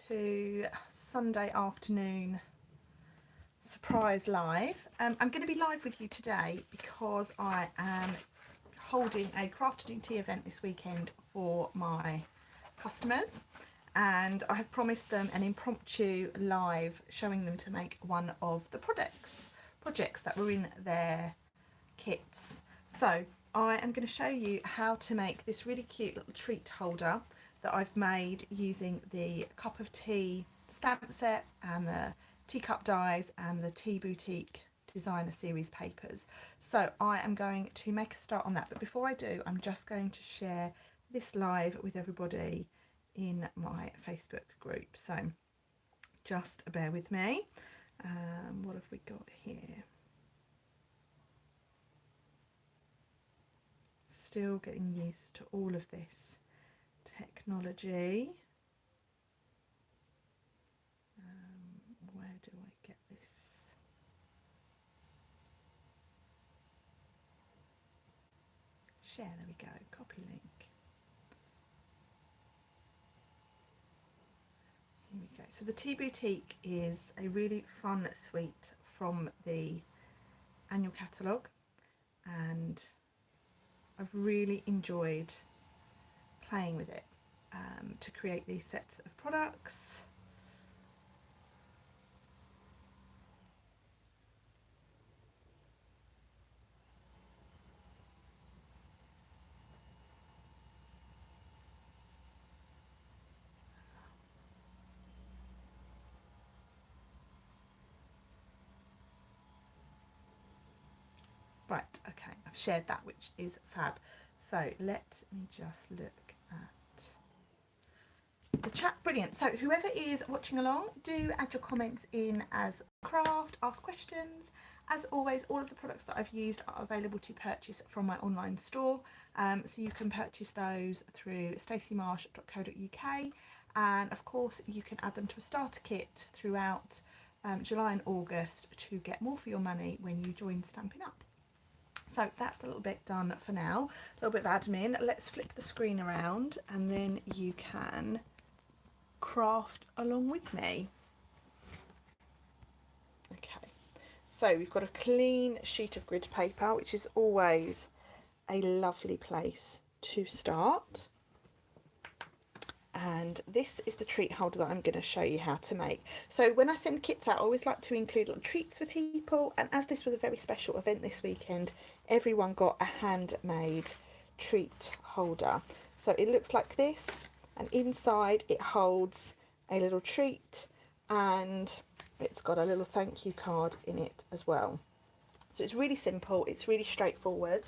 to Sunday afternoon surprise live. I'm going to be live with you today because I am holding a crafting tea event this weekend for my customers, and I have promised them an impromptu live showing them to make one of the projects that were in their kits. So I am going to show you how to make this really cute little treat holder that I've made using the cup of tea stamp set and the teacup dies and the Tea Boutique designer series papers. So I am going to make a start on that, but before I do, I'm just going to share this live with everybody in my Facebook group. So just bear with me. What have we got here? Still getting used to all of this technology. Where do I get this? Share, there we go, copy link. Here we go. So the Tea Boutique is a really fun suite from the annual catalogue, and I've really enjoyed playing with it to create these sets of products. Right, okay, I've shared that, which is fab. So let me just look at the chat. Brilliant. So whoever is watching along, do add your comments in as craft, ask questions. As always, all of the products that I've used are available to purchase from my online store. So you can purchase those through staceymarsh.co.uk, and of course you can add them to a starter kit throughout July and August to get more for your money when you join Stampin' Up. So that's a little bit done for now, a little bit of admin. Let's flip the screen around and then you can craft along with me. Okay, so we've got a clean sheet of grid paper, which is always a lovely place to start. And this is the treat holder that I'm going to show you how to make. So when I send kits out, I always like to include little treats for people, and as this was a very special event this weekend, everyone got a handmade treat holder. So it looks like this, and inside it holds a little treat, and it's got a little thank you card in it as well. So it's really simple, it's really straightforward,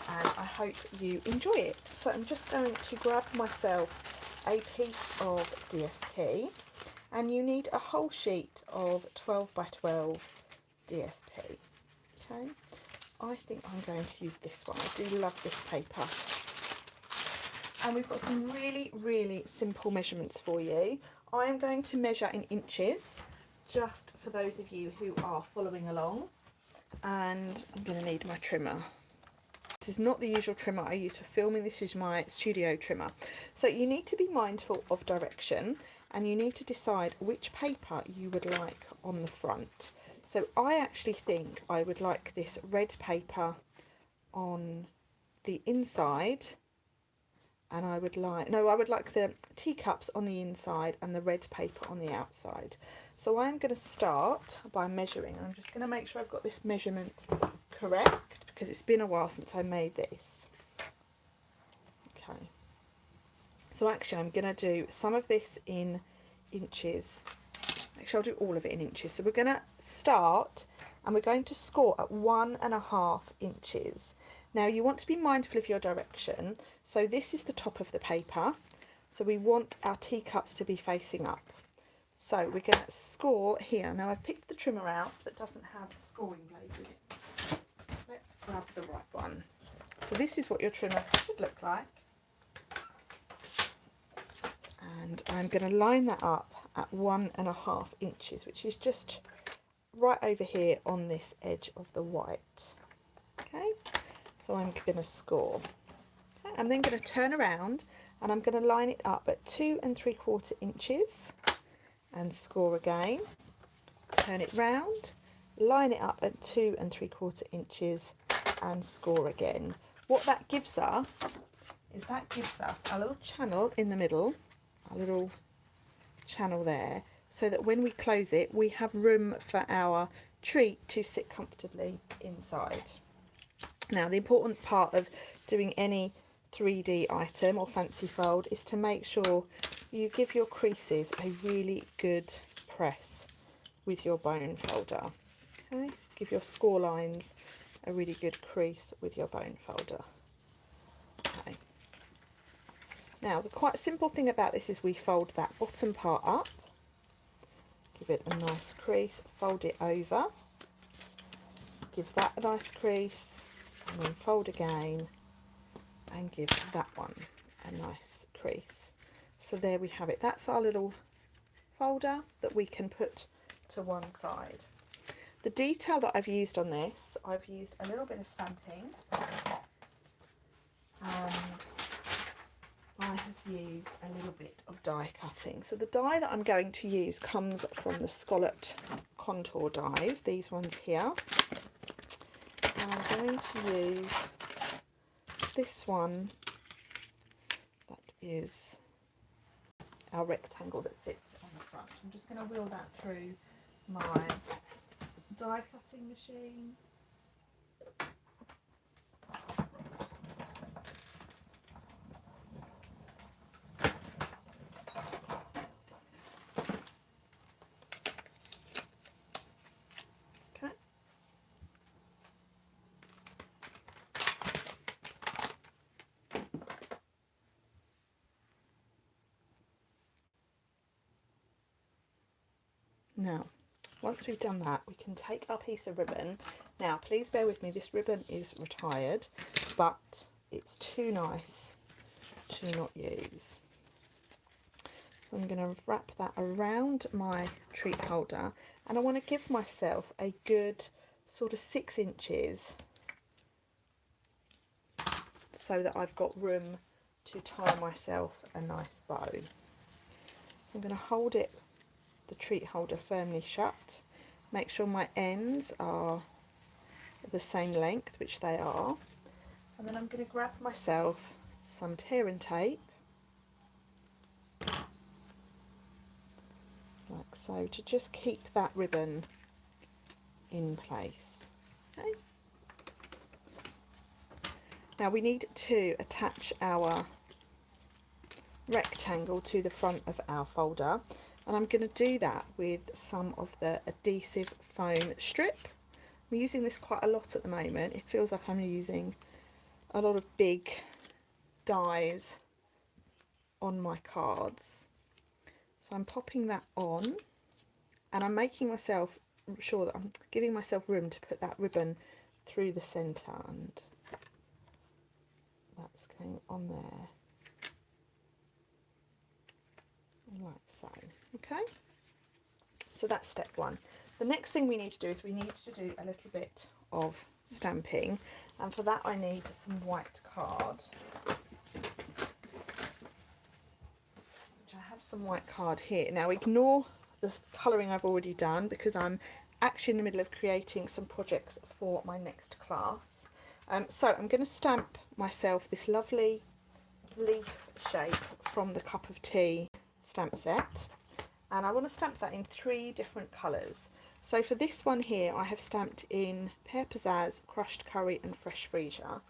and I hope you enjoy it. So I'm just going to grab myself a piece of DSP, and you need a whole sheet of 12 by 12 DSP. Okay, I think I'm going to use this one. I do love this paper. And we've got some really simple measurements for you. I am going to measure in inches, just for those of you who are following along, and I'm going to need my trimmer. This is not the usual trimmer I use for filming, this is my studio trimmer. So you need to be mindful of direction, and you need to decide which paper you would like on the front. So I actually think I would like this red paper on the inside, and I would like the teacups on the inside and the red paper on the outside. So I'm going to start by measuring. I'm just going to make sure I've got this measurement correct, because it's been a while since I made this. Okay, so actually I'm going to do some of this in inches. Actually, I'll do all of it in inches. So we're going to start, and we're going to score at 1.5 inches. Now you want to be mindful of your direction. So this is the top of the paper, so we want our teacups to be facing up. So we're going to score here. Now I've picked the trimmer out that doesn't have a scoring blade in it. Let's grab the right one. So this is what your trimmer should look like. And I'm going to line that up at 1.5 inches, which is just right over here on this edge of the white. Okay, so I'm going to score. Okay, I'm then going to turn around, and I'm going to line it up at 2 3/4 inches. and score again. Turn it round, line it up at 2 3/4 inches and score again. What that gives us is a little channel in the middle, a little channel there, so that when we close it we have room for our treat to sit comfortably inside. Now, the important part of doing any 3D item or fancy fold is to make sure you give your creases a really good press with your bone folder. Okay, give your score lines a really good crease with your bone folder. Okay. Now, the quite simple thing about this is we fold that bottom part up, give it a nice crease, fold it over, give that a nice crease, and then fold again and give that one a nice crease. So there we have it. That's our little folder that we can put to one side. The detail that I've used on this, I've used a little bit of stamping, and I have used a little bit of die cutting. So the die that I'm going to use comes from the scalloped contour dies, these ones here. And I'm going to use this one, that is our rectangle that sits on the front. So I'm just going to wheel that through my die cutting machine. Okay. Now, once we've done that, we can take our piece of ribbon. Now, please bear with me, this ribbon is retired, but it's too nice to not use. So I'm going to wrap that around my treat holder, and I want to give myself a good sort of 6 inches so that I've got room to tie myself a nice bow. So I'm going to hold it, the treat holder, firmly shut, make sure my ends are the same length, which they are, and then I'm going to grab myself some tear and tape, like so, to just keep that ribbon in place. Okay. Now we need to attach our rectangle to the front of our folder, and I'm going to do that with some of the adhesive foam strip. I'm using this quite a lot at the moment. It feels like I'm using a lot of big dies on my cards. So I'm popping that on, and I'm making myself sure that I'm giving myself room to put that ribbon through the centre, and that's going on there like so. Okay, so that's step one. The next thing we need to do is we need to do a little bit of stamping, and for that I need some white card, which I have some white card here. Now ignore the colouring I've already done, because I'm actually in the middle of creating some projects for my next class. So I'm going to stamp myself this lovely leaf shape from the Cup of Tea stamp set, and I want to stamp that in 3 different colours. So for this one here I have stamped in Pear Pizzazz, Crushed Curry and Fresh Freesia.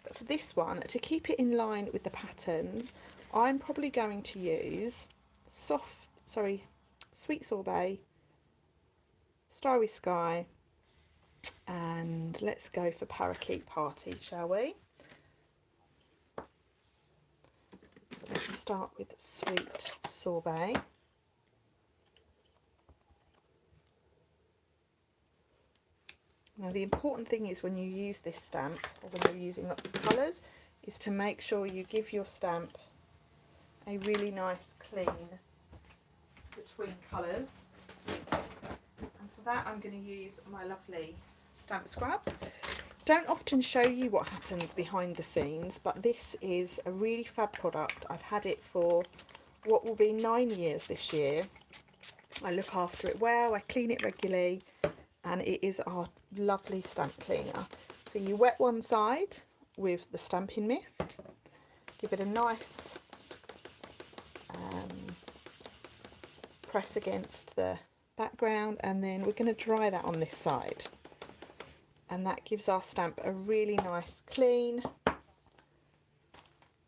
But for this one, to keep it in line with the patterns, I'm probably going to use Sweet Sorbet, Starry Sky, and let's go for Parakeet Party, shall we? So let's start with Sweet Sorbet. Now the important thing is when you use this stamp, or when you're using lots of colours, is to make sure you give your stamp a really nice clean between colours. And for that I'm going to use my lovely stamp scrub. Don't often show you what happens behind the scenes, but this is a really fab product. I've had it for what will be 9 years this year, I look after it well, I clean it regularly, and it is our lovely stamp cleaner. So you wet one side with the Stampin' Mist, give it a nice press against the background, and then we're going to dry that on this side, and that gives our stamp a really nice clean,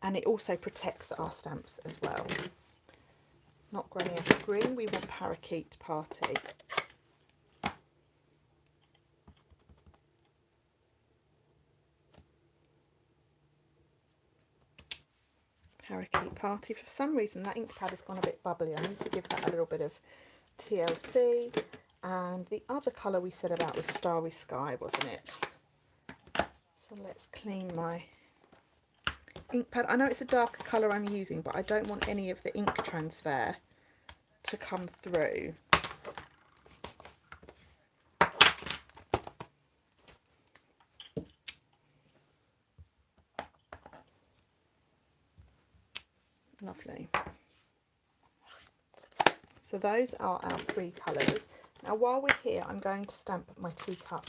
and it also protects our stamps as well. Not Granny Apple Green, we want Parakeet Party. Parakeet Party. For some reason that ink pad has gone a bit bubbly. I need to give that a little bit of TLC. And the other colour we said about was Starry Sky, wasn't it? So let's clean my ink pad. I know it's a darker colour I'm using, but I don't want any of the ink transfer to come through. Lovely. So those are our 3 colours. Now while we're here, I'm going to stamp my teacup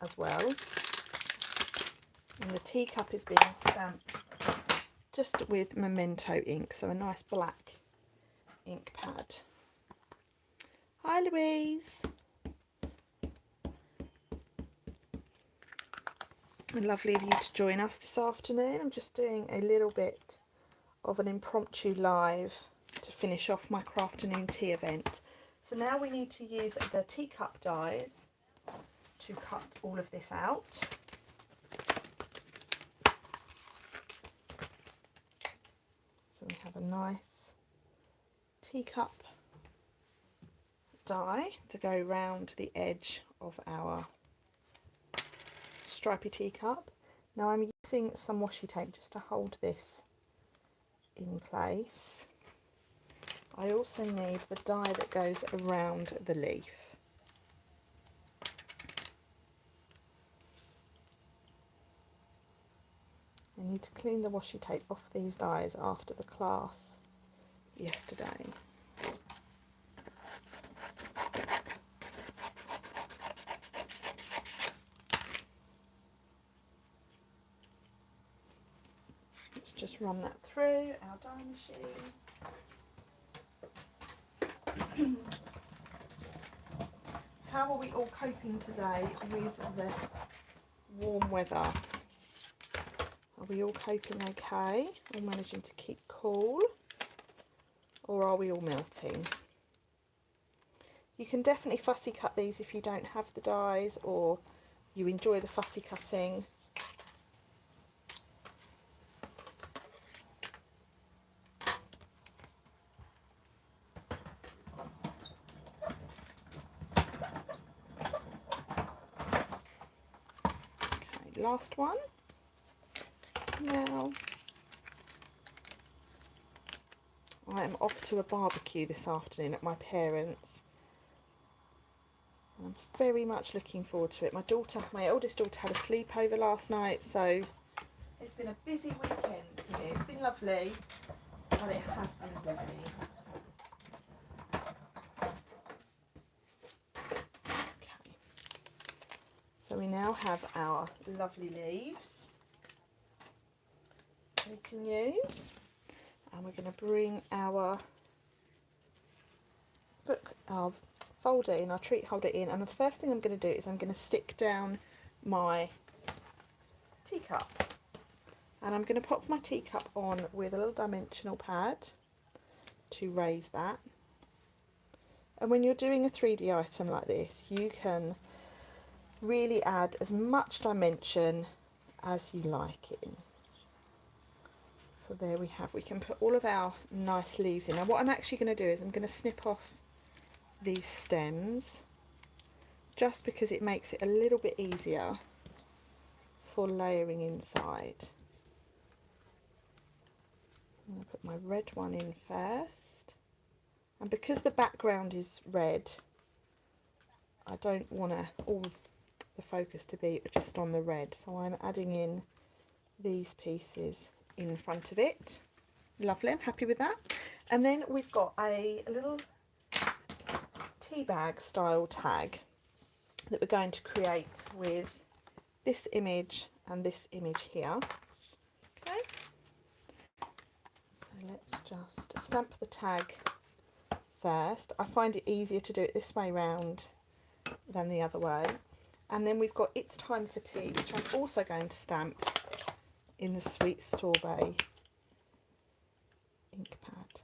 as well. And the teacup is being stamped just with Memento ink, so a nice black ink pad. Hi Louise. Lovely of you to join us this afternoon. I'm just doing a little bit of an impromptu live to finish off my Crafternoon tea event. So now we need to use the teacup dies to cut all of this out. So we have a nice teacup die to go round the edge of our stripy teacup. Now I'm using some washi tape just to hold this in place. I also need the die that goes around the leaf. I need to clean the washi tape off these dies after the class yesterday. Let's just run that through our die machine. How are we all coping today with the warm weather? Are we all coping okay? Or managing to keep cool? Or are we all melting? You can definitely fussy cut these if you don't have the dies or you enjoy the fussy cutting. Okay, last one. Now, I am off to a barbecue this afternoon at my parents'. I'm very much looking forward to it. My oldest daughter had a sleepover last night, so it's been a busy weekend here. It's been lovely, but it has been busy. Okay, so we now have our lovely leaves we can use, and we're going to bring our book, our folder in, our treat holder in, and the first thing I'm going to do is I'm going to stick down my teacup, and I'm going to pop my teacup on with a little dimensional pad to raise that. And when you're doing a 3D item like this, you can really add as much dimension as you like in. So there we have, we can put all of our nice leaves in. Now what I'm actually going to do is I'm going to snip off these stems, just because it makes it a little bit easier for layering inside. I'm going to put my red one in first, and because the background is red, I don't want all the focus to be just on the red, so I'm adding in these pieces in front of it. Lovely, I'm happy with that. And then we've got a little tea bag style tag that we're going to create with this image and this image here. Okay, so let's just stamp the tag first. I find it easier to do it this way round than the other way. And then we've got It's Time for Tea, which I'm also going to stamp in the Sweet Sorbet ink pad,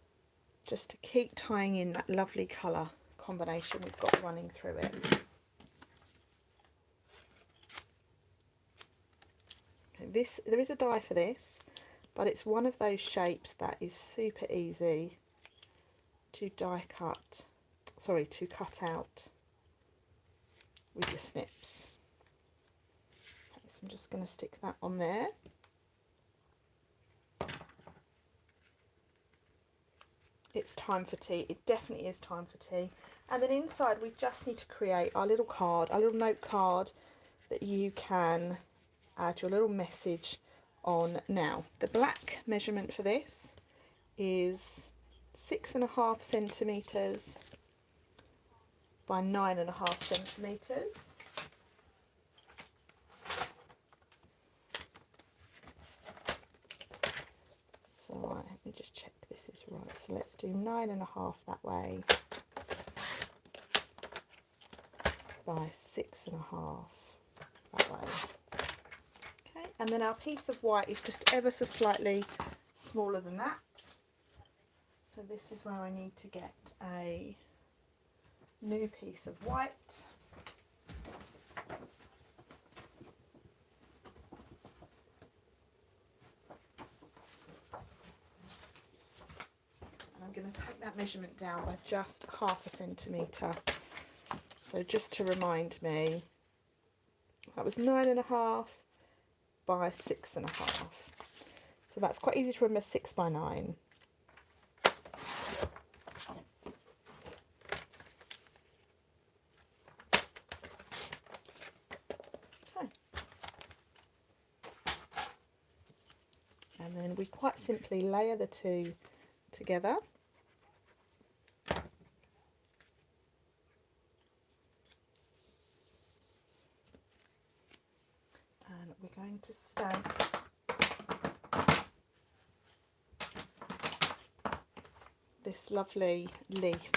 just to keep tying in that lovely colour combination we've got running through it. Okay, there is a die for this, but it's one of those shapes that is super easy to cut out with your snips. Okay, so I'm just going to stick that on there. It's time for tea. It definitely is time for tea. And then inside we just need to create our little card, our little note card that you can add your little message on. Now, the black measurement for this is 6.5 centimetres by 9.5 centimetres. So let me just check this is right. So let's do 9.5 that way by 6.5 that way. Okay, and then our piece of white is just ever so slightly smaller than that. So this is where I need to get a new piece of white. And I'm going to take that measurement down by just 0.5 centimetre. So just to remind me, that was 9.5 by 6.5. So that's quite easy to remember, 6 by 9. And then we quite simply layer the two together. And we're going to stamp this lovely leaf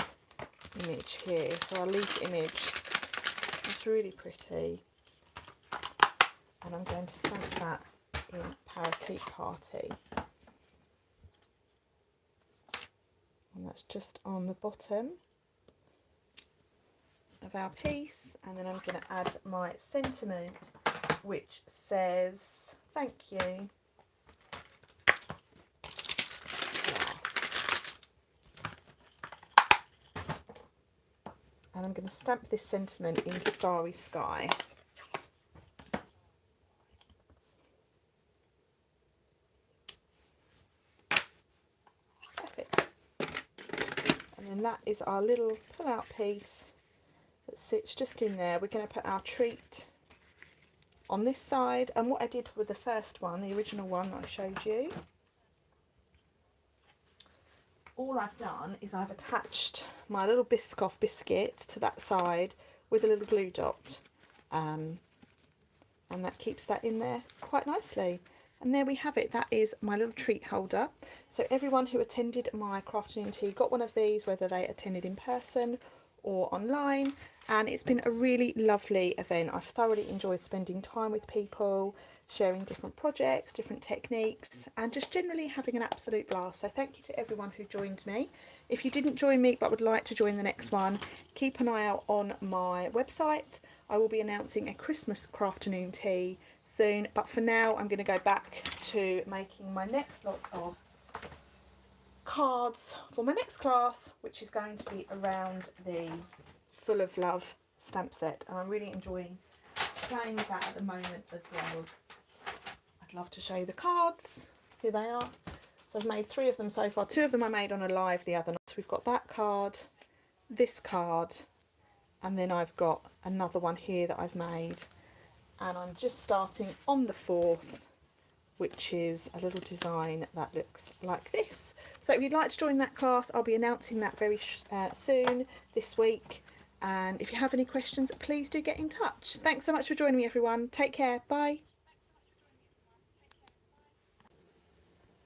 image here. So our leaf image is really pretty. And I'm going to stamp that in Parakeet Party, and that's just on the bottom of our piece. And then I'm going to add my sentiment, which says thank you. And I'm going to stamp this sentiment in Starry Sky. And that is our little pull-out piece that sits just in there. We're going to put our treat on this side, and what I did with the first one, the original one that I showed you, all I've done is I've attached my little Biscoff biscuit to that side with a little glue dot, and that keeps that in there quite nicely. And there we have it. That is my little treat holder. So everyone who attended my Crafternoon Tea got one of these, whether they attended in person or online. And it's been a really lovely event. I've thoroughly enjoyed spending time with people, sharing different projects, different techniques, and just generally having an absolute blast. So thank you to everyone who joined me. If you didn't join me but would like to join the next one, keep an eye out on my website. I will be announcing a Christmas Crafternoon Tea soon, but for now I'm going to go back to making my next lot of cards for my next class, which is going to be around the Full of Love stamp set, and I'm really enjoying playing with that at the moment as well. I'd love to show you the cards. Here they are. So I've made 3 of them so far. 2 of them I made on a live the other night. So we've got that card, this card, and then I've got another one here that I've made, and I'm just starting on the 4th, which is a little design that looks like this. So if you'd like to join that class, I'll be announcing that very soon this week, And if you have any questions, please do get in touch. Thanks so much for joining me, everyone. Take care. Bye.